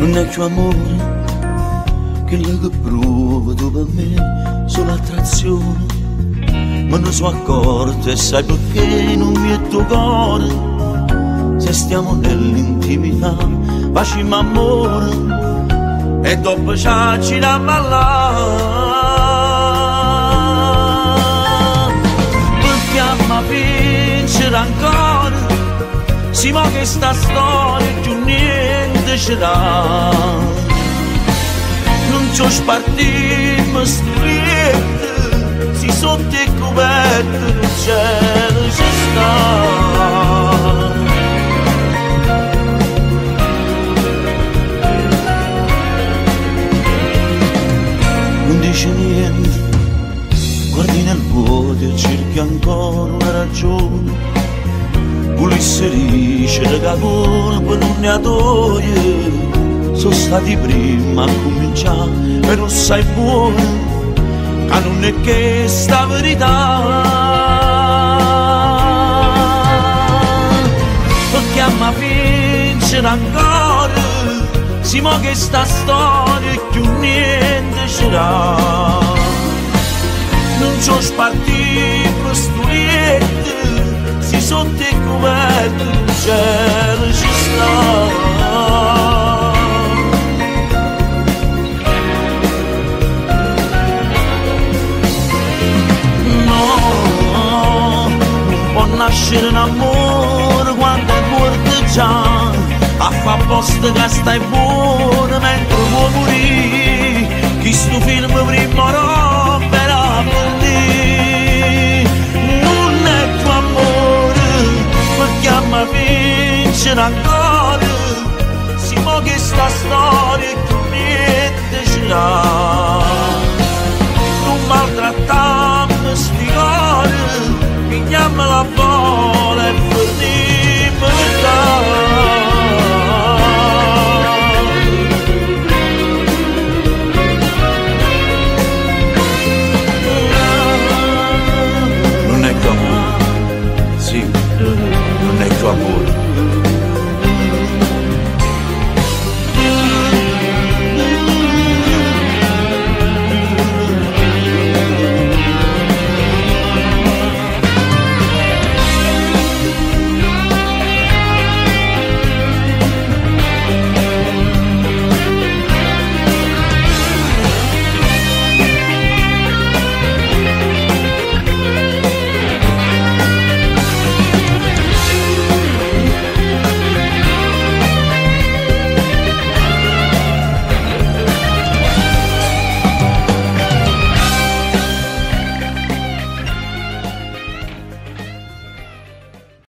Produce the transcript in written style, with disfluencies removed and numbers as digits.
Non è più amore che io che provo dopo me, solo attrazione. Ma non sono accorto e sai perché non mi è tuo cuore. Se stiamo nell'intimità facciamo amore e dopo ci da ballare. Perché a vincere ancora, si ma che sta storia più niente ce l'ha. Non ci spartiamo sturiette, si sotto i coperti il cielo ci sta. Non dice niente, guardi nel vuoto e cerchi ancora una ragione. Ulisse dice che la colpa non ne ha toglie. Sono stati prima a cominciare, però sai buono che non è che sta verità. Perché a me vincere ancora, si mo che sta storia più niente ce l'ha. Non ci ho spartito sturiette, si sotto i coperti il cielo ci sta. Nascere un amore quando è morto già, a fa posto che stai buono mentre vuoi morire. Chi sto film prima romperà per te. Non è tuo amore perché a me vincere ancora, si mo che sta storia che niente ce l'ha. Non maltrattammo sti cuori, pigliamo la bola e forniamo verità. Non è più amore, sì, non è più amore.